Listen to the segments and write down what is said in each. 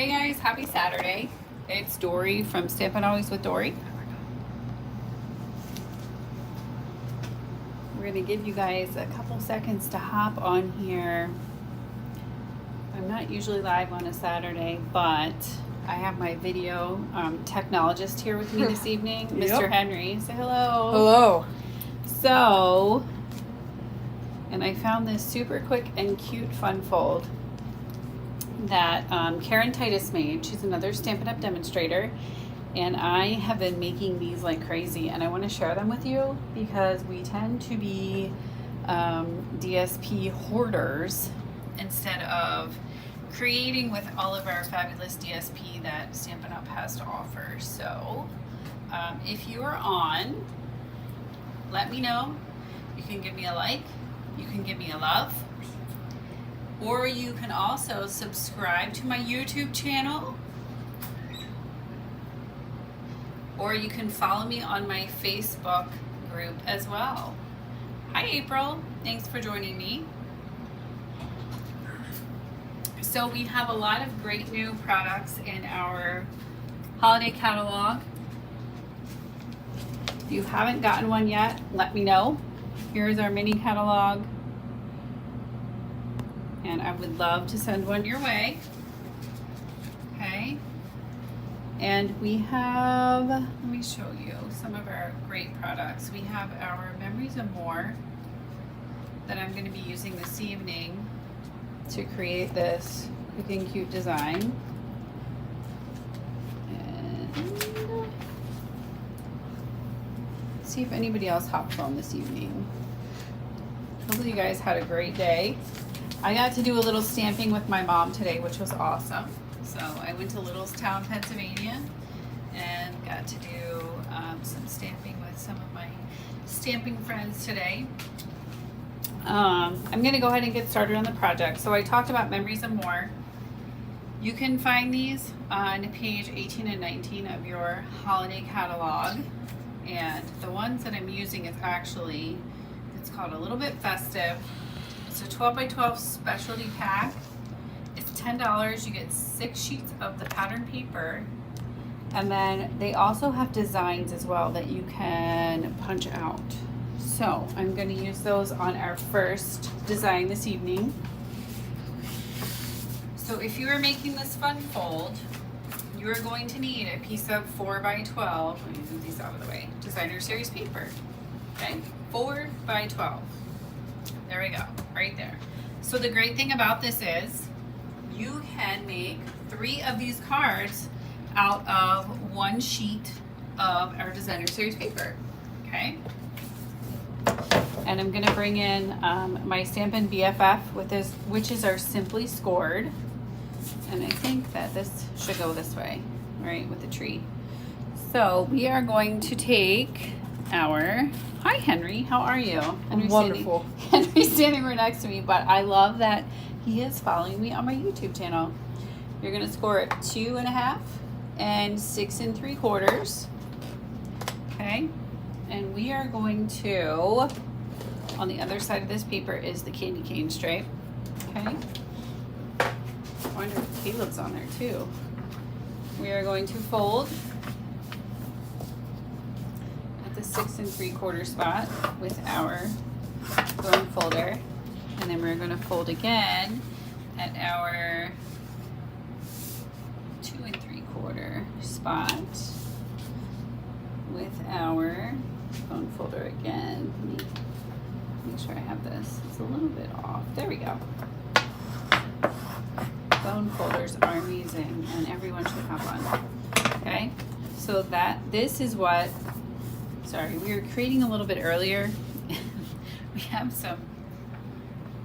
Hey guys, happy Saturday. It's Dory from Stampin' Always with Dory. We're going to give you guys a couple seconds to hop on here. I'm not usually live on a Saturday, but I have my video technologist here with me this evening, Mr. Henry. Say hello. Hello. So, and I found this super quick and cute fun fold that Karen Titus made. She's another Stampin' Up! Demonstrator, and I have been making these like crazy, and I want to share them with you because we tend to be DSP hoarders instead of creating with all of our fabulous DSP that Stampin' Up! Has to offer. So if you are on, let me know. You can give me a like, you can give me a love, or you can also subscribe to my YouTube channel, or you can follow me on my Facebook group as well. Hi April, thanks for joining me. So we have a lot of great new products in our holiday catalog. If you haven't gotten one yet, let me know. Here's our mini catalog. And I would love to send one your way. Okay. And we have, let me show you some of our great products. We have our Memories of More that I'm going to be using this evening to create this quick and cute design. And see if anybody else hopped on this evening. Hopefully you guys had a great day. I got to do a little stamping with my mom today, which was awesome. So I went to Littlestown, Pennsylvania, and got to do some stamping with some of my stamping friends today. I'm going to go ahead and get started on the project. So I talked about Memories of More. You can find these on page 18 and 19 of your holiday catalog. And the ones that I'm using is actually, it's called A Little Bit Festive. It's a 12 by 12 specialty pack. It's $10. You get 6 sheets of the pattern paper. And then they also have designs as well that you can punch out. So I'm going to use those on our first design this evening. So if you are making this fun fold, you are going to need a piece of 4 by 12. Let me move these out of the way. Designer Series paper. Okay, 4 by 12. There we go, right there. So the great thing about this is you can make 3 of these cards out of 1 sheet of our Designer Series paper, okay? And I'm gonna bring in my Stampin' BFF with this, which is our Simply Scored. And I think that this should go this way, right, with the tree. So we are going to take our, hi Henry, how are you? Henry's Wonderful. Henry's standing right next to me, but I love that he is following me on my YouTube channel. You're gonna score it 2.5 and 6 3/4. Okay, and we are going to, on the other side of this paper is the candy cane stripe. Okay, I wonder if Caleb's on there too. We are going to fold the 6 3/4 spot with our bone folder, and then we're going to fold again at our 2 3/4 spot with our bone folder again. Let me make sure I have this. It's a little bit off. There we go. Bone folders are amazing, and everyone should have one. Okay, so this is what. Sorry, we were creating a little bit earlier. We have some,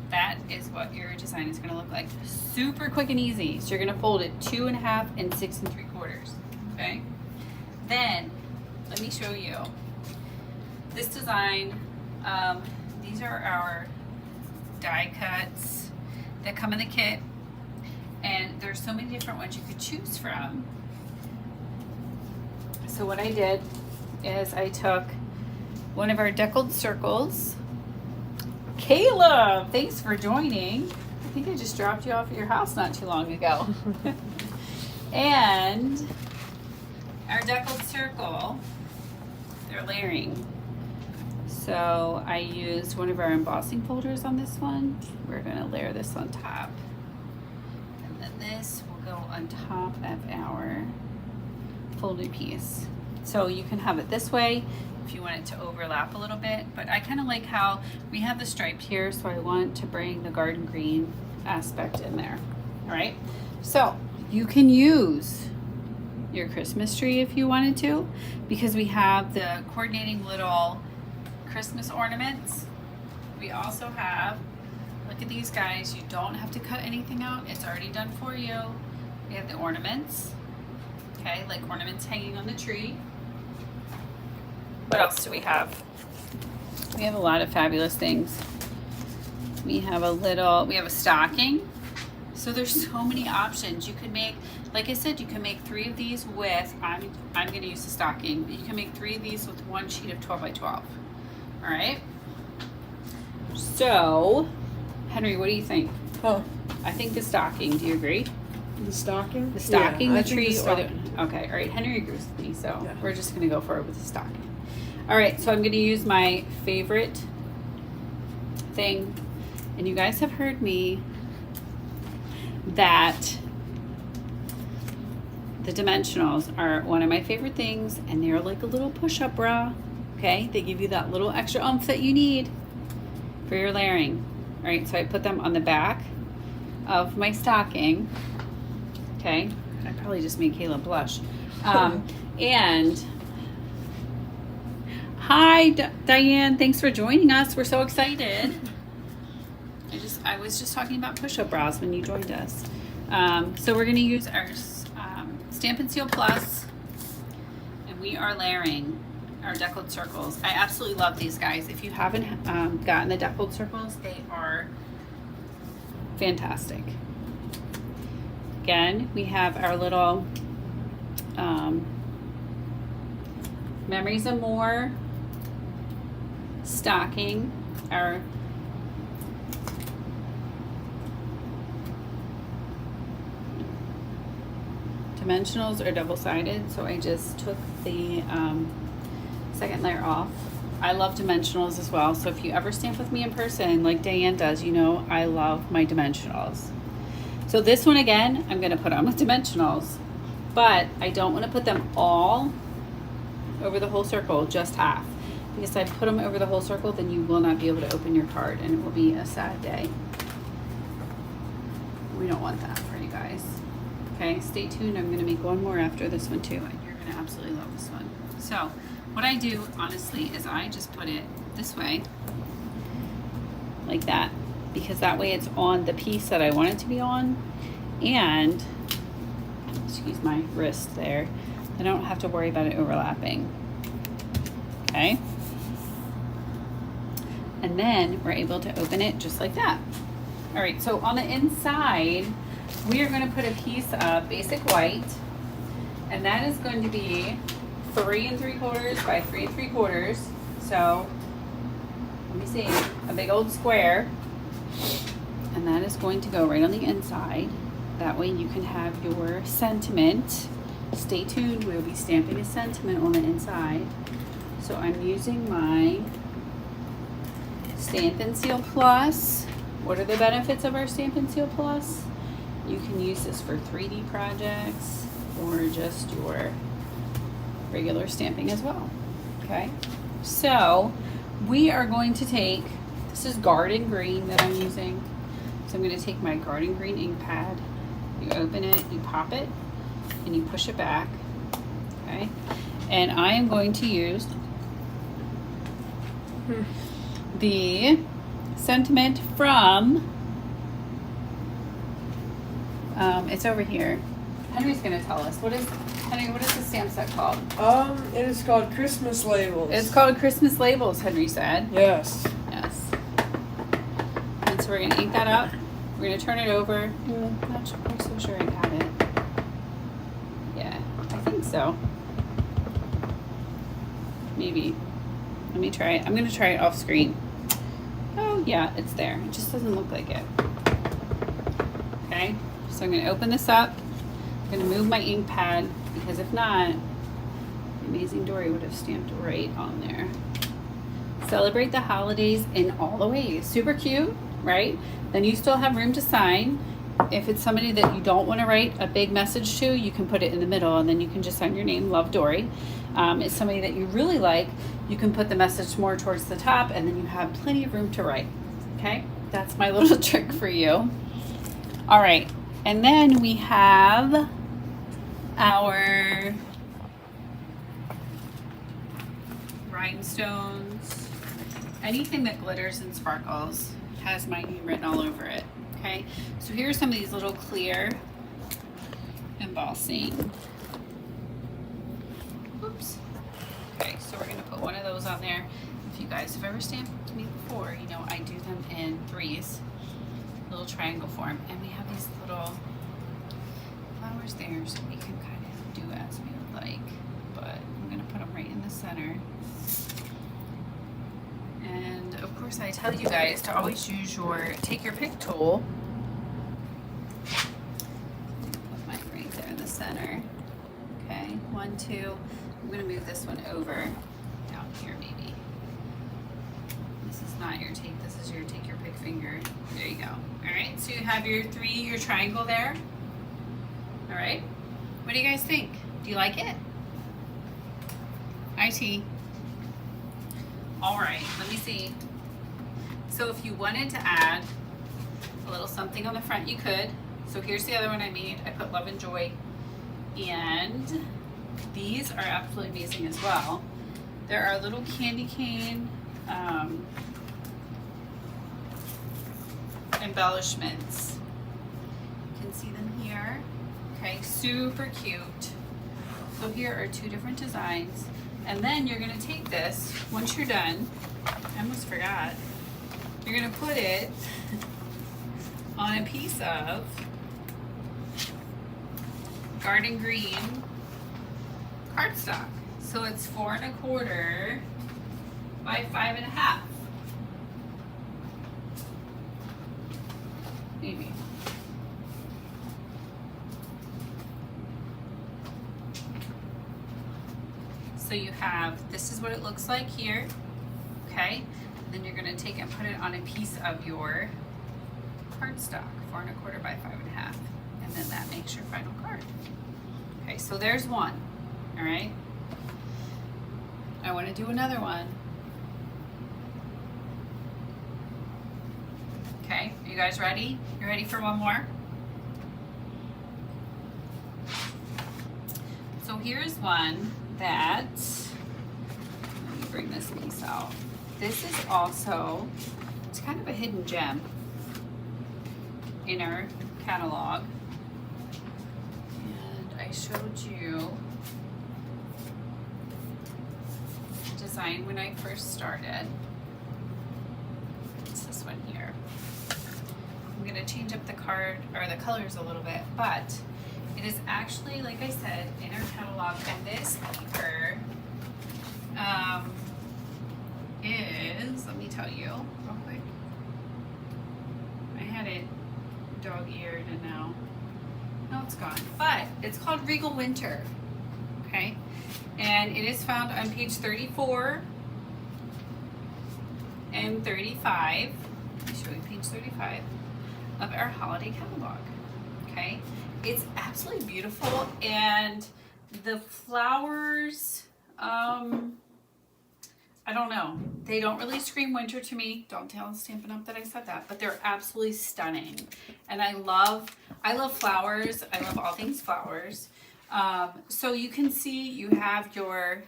that is what your design is gonna look like. Super quick and easy. So you're gonna fold it 2.5 and 6 3/4, okay? Then, let me show you. This design, these are our die cuts that come in the kit. And there's so many different ones you could choose from. So what I did is I took one of our deckled circles. Caleb, thanks for joining. I think I just dropped you off at your house not too long ago. And our deckled circle, they're layering. So I used one of our embossing folders on this one. We're gonna layer this on top. And then this will go on top of our folded piece. So you can have it this way if you want it to overlap a little bit, but I kind of like how we have the striped here, so I want to bring the garden green aspect in there. All right, so you can use your Christmas tree if you wanted to, because we have the coordinating little Christmas ornaments. We also have, look at these guys, you don't have to cut anything out, it's already done for you. We have the ornaments, okay, like ornaments hanging on the tree. What else do we have? We have a lot of fabulous things. We have a stocking. So there's so many options. You could make, like I said, you can make 3 of these with, I'm gonna use the stocking, but you can make 3 of these with 1 sheet of 12 by 12. All right. So, Henry, what do you think? Oh, I think the stocking, do you agree? the stocking? The stocking, Yeah, I the think tree, or the, stocking. okay, all right, Henry agrees with me, so Yeah. we're just gonna go forward with the stocking. All right, so I'm gonna use my favorite thing, and you guys have heard me that the dimensionals are one of my favorite things, and they're like a little push-up bra, okay? They give you that little extra oomph that you need for your layering. All right, so I put them on the back of my stocking, okay? I probably just made Kayla blush. And hi, Diane, thanks for joining us. We're so excited. I was just talking about push-up bras when you joined us. So we're gonna use our Stampin' Seal Plus, and we are layering our deckled circles. I absolutely love these guys. If you haven't gotten the deckled circles, they are fantastic. Again, we have our little Memories of More stocking, our dimensionals are double-sided, so I just took the second layer off. I love dimensionals as well, so if you ever stamp with me in person like Diane does, you know I love my dimensionals. So this one again, I'm gonna put on with dimensionals, but I don't wanna put them all over the whole circle, just half. Because if I put them over the whole circle, then you will not be able to open your card, and it will be a sad day. We don't want that for you guys. Okay, stay tuned. I'm gonna make one more after this one too, and you're gonna absolutely love this one. So, what I do, honestly, is I just put it this way, like that, because that way it's on the piece that I want it to be on, and, excuse my wrist there, I don't have to worry about it overlapping. Okay? And then we're able to open it just like that. All right, so on the inside, we are going to put a piece of basic white, and that is going to be 3 3/4 by 3 3/4. So let me see, a big old square, and that is going to go right on the inside. That way you can have your sentiment. Stay tuned, we'll be stamping a sentiment on the inside. So I'm using my Stampin' Seal Plus. What are the benefits of our Stampin' Seal Plus? You can use this for 3D projects or just your regular stamping as well. Okay, so we are going to take, this is garden green that I'm using. So I'm going to take my garden green ink pad. You open it, you pop it, and you push it back. Okay, and I am going to use the sentiment from, it's over here. Henry's gonna tell us. Henry, what is the stamp set called? It is called Christmas Labels. It's called Christmas Labels, Henry said. Yes. Yes. And so we're gonna ink that up. We're gonna turn it over. I'm not quite so sure I got it. Yeah, I think so. Maybe. Let me try it. I'm gonna try it off screen. Oh yeah, it's there. It just doesn't look like it. Okay, so I'm gonna open this up. I'm I'm gonna move my ink pad because if not, Amazing Dory would have stamped right on there. Celebrate the holidays in all the ways. Super cute, right? Then you still have room to sign. If it's somebody that you don't want to write a big message to, you can put it in the middle and then you can just sign your name, Love Dory. It's somebody that you really like, you can put the message more towards the top and then you have plenty of room to write. Okay, that's my little trick for you. All right, and then we have our rhinestones. Anything that glitters and sparkles has my name written all over it. Okay, so here's some of these little clear embossing. Oops. Okay, so we're gonna put one of those on there. If you guys have ever stamped with me before, you know I do them in threes, little triangle form, and we have these little flowers there, so we can kind of do as we would like. But I'm gonna put them right in the center. And of course I tell you guys to always use take your pick tool. Put mine right there in the center. Okay, 1, 2. I'm gonna move this one over down here maybe. This is not your take, this is your take your pick finger. There you go. All right, so you have your triangle there. All right, what do you guys think? Do you like it? IT. All right, let me see. So if you wanted to add a little something on the front, you could. So here's the other one I made. I put Love and Joy. And these are absolutely amazing as well. There are little candy cane embellishments. You can see them here. Okay, super cute. So here are 2 different designs. And then you're gonna take this, once you're done, I almost forgot, you're gonna put it on a piece of garden green cardstock. So it's 4 1/4 by 5 1/2. Maybe. So you have, this is what it looks like here, okay? And then you're gonna take and put it on a piece of your cardstock, 4 1/4 by 5 1/2. And then that makes your final card. Okay, so there's one, all right? I wanna do another one. Okay, are you guys ready? You ready for one more? So here's one that, let me bring this piece out. This is also, it's kind of a hidden gem in our catalog. And I showed you the design when I first started. It's this one here. I'm gonna change up the card, or the colors a little bit, but it is actually, like I said, in our catalog, and this paper is, let me tell you real quick. I had it dog-eared and now it's gone. But it's called Regal Winter, okay? And it is found on page 34 and 35. Let me show you page 35 of our holiday catalog, okay? It's absolutely beautiful, and the flowers, I don't know. They don't really scream winter to me. Don't tell Stampin' Up! That I said that, but they're absolutely stunning. And I love flowers. I love all things flowers. So you can see you have your,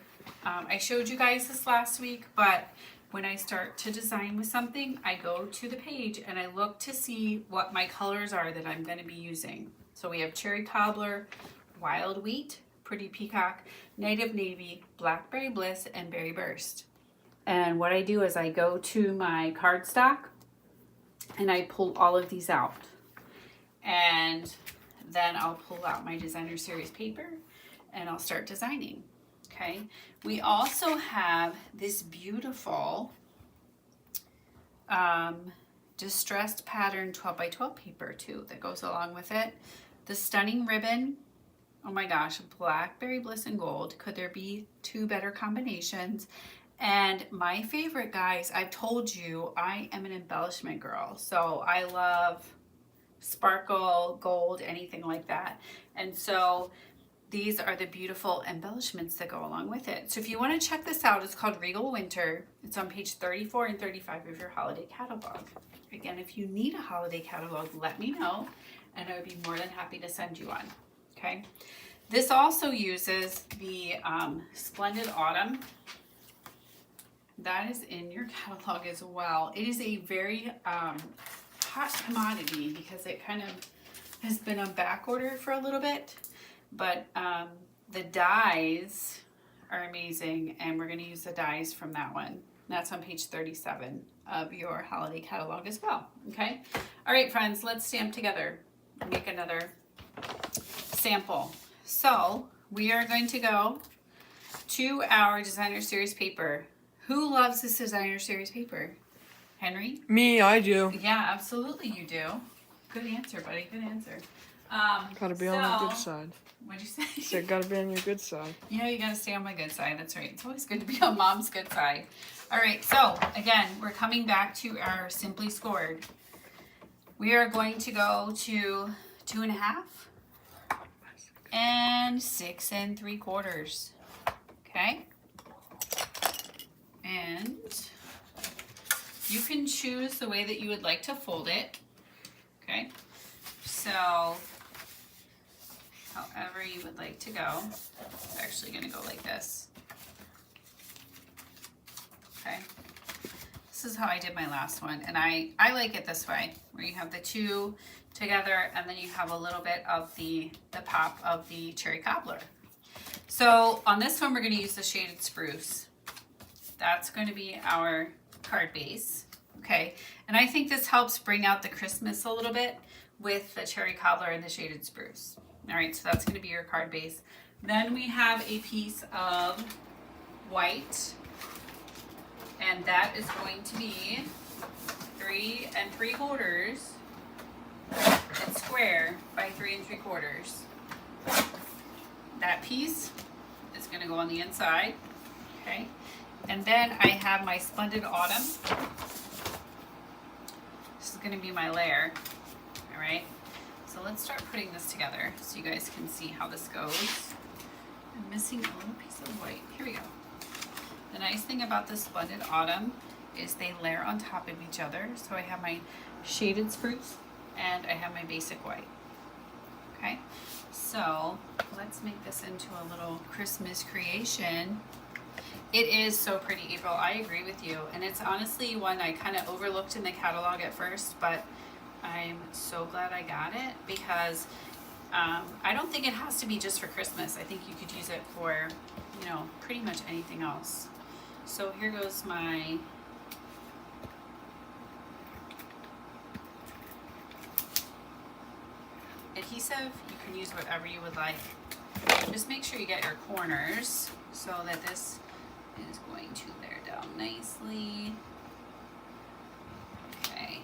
I showed you guys this last week, but when I start to design with something, I go to the page and I look to see what my colors are that I'm going to be using. So we have Cherry Cobbler, Wild Wheat, Pretty Peacock, Native Navy, Blackberry Bliss, and Berry Burst. And what I do is I go to my cardstock and I pull all of these out. And then I'll pull out my designer series paper and I'll start designing. Okay. We also have this beautiful distressed pattern 12 by 12 paper too that goes along with it. The stunning ribbon Oh my gosh, Blackberry Bliss and Gold. Could there be two better combinations? And my favorite, guys, I've told you, I am an embellishment girl. So I love sparkle, gold, anything like that. And so these are the beautiful embellishments that go along with it. So if you want to check this out, it's called Regal Winter. It's on page 34 and 35 of your holiday catalog. Again, if you need a holiday catalog, let me know, and I would be more than happy to send you one. Okay. This also uses the Splendid Autumn. That is in your catalog as well. It is a very hot commodity because it kind of has been on back order for a little bit. But the dyes are amazing, and we're going to use the dyes from that one. That's on page 37 of your holiday catalog as well. Okay. All right, friends, let's stamp together and make another sample. So we are going to go to our designer series paper. Who loves this designer series paper? Henry? Me, I do. Yeah, absolutely you do. Good answer, buddy. Good answer. Gotta be on the good side. What'd you say? So gotta be on your good side. Yeah, you gotta stay on my good side. That's right. It's always good to be on mom's good side. All right, so again, we're coming back to our Simply Scored. We are going to go to 2.5 and 6 3/4. Okay. And you can choose the way that you would like to fold it. Okay. So however you would like to go. It's actually going to go like this. Okay. This is how I did my last one, and I like it this way, where you have the two together and then you have a little bit of the pop of the cherry cobbler. So on this one we're going to use the shaded spruce. That's going to be our card base. Okay, and I think this helps bring out the Christmas a little bit with the cherry cobbler and the shaded spruce. All right, so that's going to be your card base. Then we have a piece of white, and that is going to be 3 3/4 and square by 3 3/4. That piece is going to go on the inside. Okay, and then I have my Splendid Autumn. This is going to be my layer. All right, so let's start putting this together so you guys can see how this goes. I'm missing a little piece of white. Here we go. The nice thing about the Splendid Autumn is they layer on top of each other. So I have my shaded spruce and I have my basic white. Okay, so let's make this into a little Christmas creation. It is so pretty, April. I agree with you. And it's honestly one I kind of overlooked in the catalog at first, but I'm so glad I got it because I don't think it has to be just for Christmas. I think you could use it for, you know, pretty much anything else. So here goes my adhesive. You can use whatever you would like. Just make sure you get your corners so that this is going to layer down nicely. Okay, here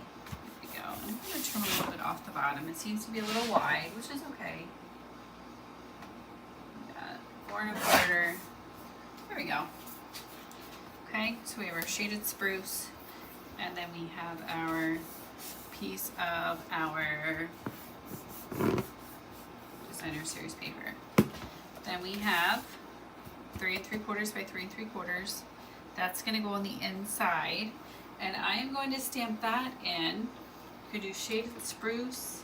we go. And I'm going to trim a little bit off the bottom. It seems to be a little wide, which is okay. We got 4 1/4. There we go. Okay, so we have our shaded spruce, and then we have our piece of our designer series paper. Then we have 3 3/4 by 3 3/4. That's going to go on the inside, and I am going to stamp that in. You could do shaded spruce.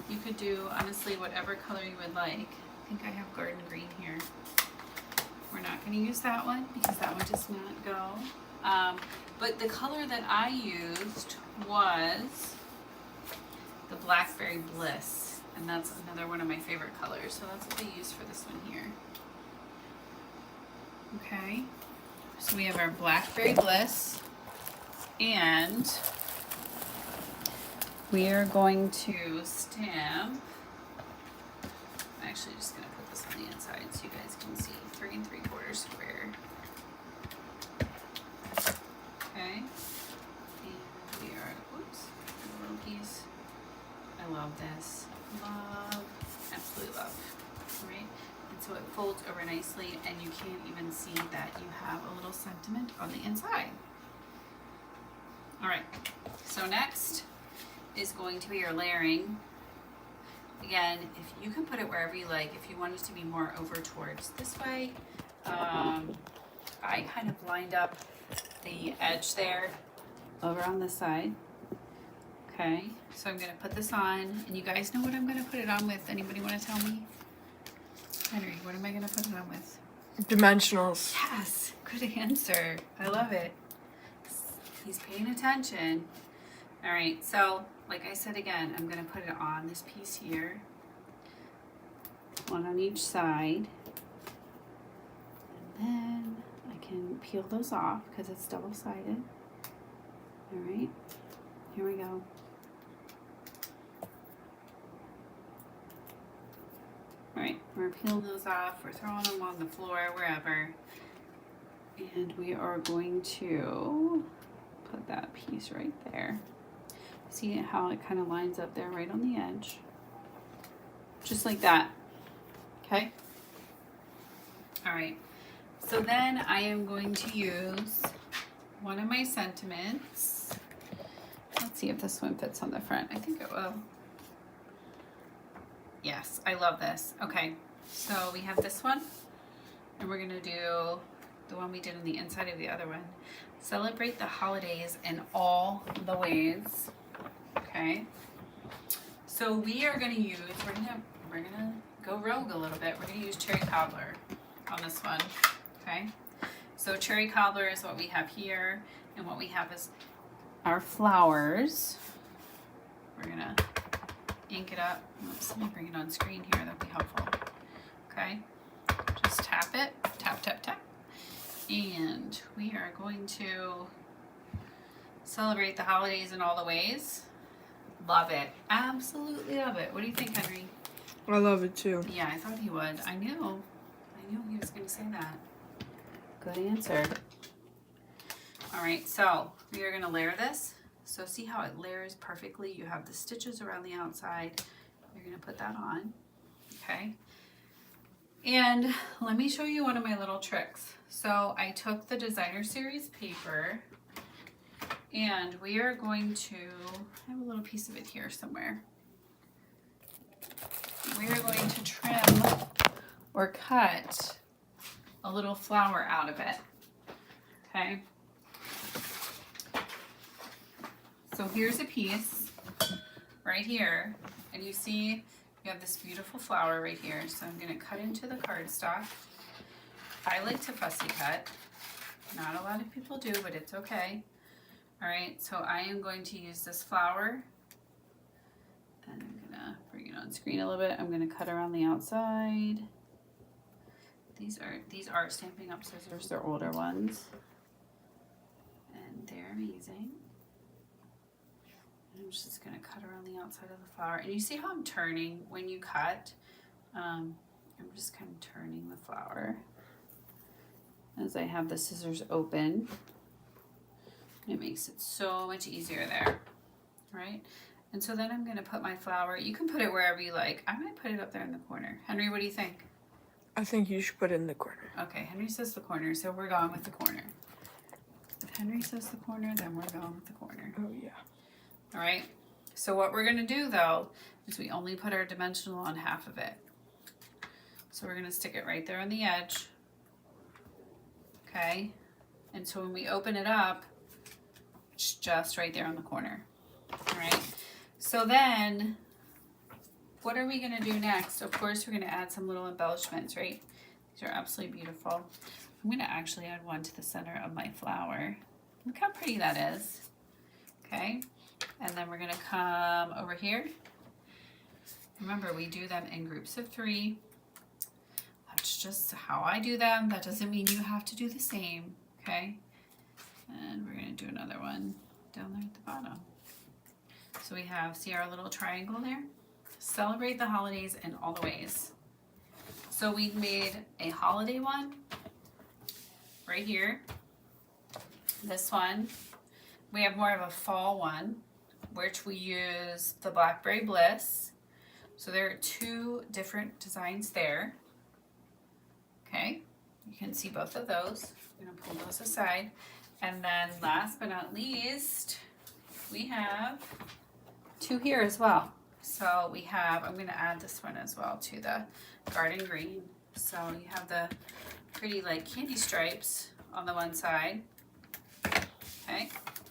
You could do, honestly, whatever color you would like. I think I have garden green here. We're not going to use that one because that one does not go. But the color that I used was the Blackberry Bliss, and that's another one of my favorite colors. So that's what I used for this one here. Okay, so we have our Blackberry Bliss, and we are going to stamp. I'm actually just going to put this on the inside so you guys can see 3 3/4 square. Okay, and we are, oops, a little piece. I love this. Love, absolutely love. right? And so it folds over nicely, and you can't even see that you have a little sentiment on the inside. All right, so next is going to be your layering. Again, if you can put it wherever you like, if you want it to be more over towards this way, I kind of lined up the edge there over on this side. Okay, so I'm gonna put this on, and you guys know what I'm gonna put it on with. Anybody wanna tell me? Henry, what am I gonna put it on with? Dimensionals. Yes, good answer. I love it. He's paying attention. All right, so like I said again, I'm gonna put it on this piece here. One on each side. And then I can peel those off because it's double-sided. All right, here we go. All right, we're peeling those off. We're throwing them on the floor, wherever. And we are going to put that piece right there. See how it kind of lines up there right on the edge. Just like that. Okay? All right. So then I am going to use one of my sentiments. Let's see if this one fits on the front. I think it will. Yes, I love this. Okay, so we have this one, and we're gonna do the one we did on the inside of the other one. Celebrate the holidays in all the ways. Okay. So we are gonna use, we're gonna go rogue a little bit. We're gonna use cherry cobbler on this one. Okay. So cherry cobbler is what we have here, and what we have is our flowers. We're gonna ink it up. Oops, let me bring it on screen here. That'd be helpful. Okay. Just tap it. Tap, tap, tap. And we are going to celebrate the holidays in all the ways. Love it. Absolutely love it. What do you think, Henry? I love it too. Yeah, I thought he would. I knew he was going to say that. Good answer. All right, so we are going to layer this. So see how it layers perfectly? You have the stitches around the outside. You're going to put that on. Okay. And let me show you one of my little tricks. So I took the Designer Series paper, and we are going to, I have a little piece of it here somewhere. We are going to trim or cut a little flower out of it. Okay. So here's a piece right here, and you see you have this beautiful flower right here. So I'm going to cut into the cardstock. I like to fussy cut. Not a lot of people do, but it's okay. All right, so I am going to use this flower, and I'm going to bring it on screen a little bit. I'm going to cut around the outside. These are Stampin' Up! Scissors. They're older ones, and they're amazing. I'm just going to cut around the outside of the flower. And you see how I'm turning when you cut? I'm just kind of turning the flower as I have the scissors open. It makes it so much easier there, right? And so then I'm going to put my flower. You can put it wherever you like. I might put it up there in the corner. Henry, what do you think? I think you should put it in the corner. Okay, Henry says the corner, so we're going with the corner. If Henry says the corner, then we're going with the corner. Oh, yeah. All right, so what we're gonna do though, is we only put our dimensional on half of it. So we're gonna stick it right there on the edge. Okay, and so when we open it up, it's just right there on the corner. All right, so then, what are we gonna do next? Of course, we're gonna add some little embellishments, right? These are absolutely beautiful. I'm gonna actually add one to the center of my flower. Look how pretty that is, okay? And then we're gonna come over here. Remember, we do them in groups of 3. That's just how I do them. That doesn't mean you have to do the same, okay? And we're gonna do another one down there at the bottom. So we have, see our little triangle there? Celebrate the holidays in all the ways. So we made a holiday one right here. This one. We have more of a fall one, which we use the Blackberry Bliss. So there are 2 different designs there. Okay, you can see both of those. I'm gonna pull those aside. And then last but not least, we have 2 here as well. So we have, I'm gonna add this one as well to the garden green. So you have the pretty like candy stripes on the one side. Okay,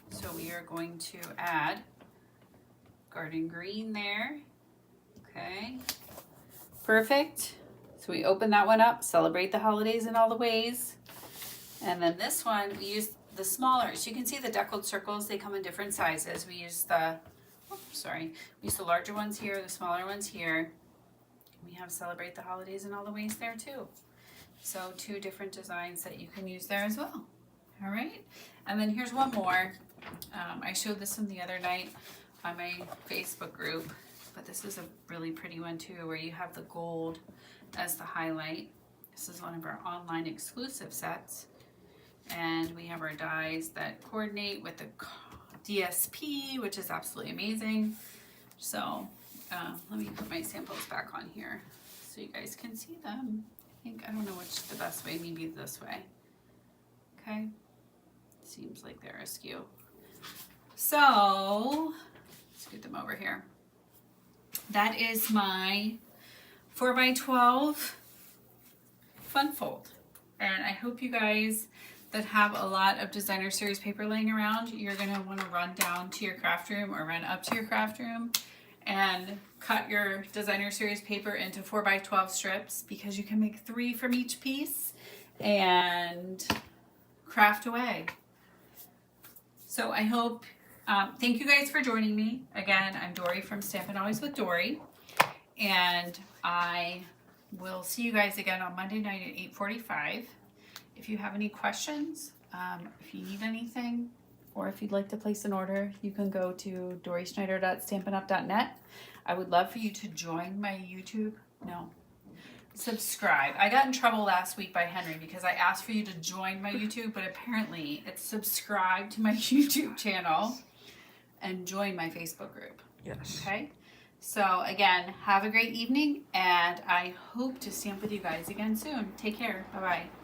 so we are going to add garden green there. Okay, perfect. So we open that one up, celebrate the holidays in all the ways. And then this one, we use the smaller. So you can see the deckled circles, they come in different sizes. We use the, we use the larger ones here, the smaller ones here. We have celebrate the holidays in all the ways there too. So 2 different designs that you can use there as well. All right, and then here's one more. I showed this one the other night on my Facebook group, but this is a really pretty one too, where you have the gold as the highlight. This is one of our online exclusive sets, and we have our dies that coordinate with the DSP, which is absolutely amazing. So let me put my samples back on here so you guys can see them. I don't know which the best way, maybe this way. Okay, seems like they're askew. So scoot them over here. That is my 4x12 fun fold, and I hope you guys that have a lot of designer series paper laying around, you're gonna want to run down to your craft room or run up to your craft room and cut your designer series paper into 4x12 strips, because you can make 3 from each piece and craft away. So I hope, thank you guys for joining me. Again, I'm Dory from Stampin' Always with Dory, and I will see you guys again on Monday night at 8:45. If you have any questions, if you need anything, or if you'd like to place an order, you can go to doryschneider.stampinup.net. I would love for you to join my subscribe. I got in trouble last week by Henry because I asked for you to join my YouTube, but apparently it's subscribe to my YouTube channel and join my Facebook group. Yes. Okay? So again, have a great evening, and I hope to stamp with you guys again soon. Take care. Bye-bye.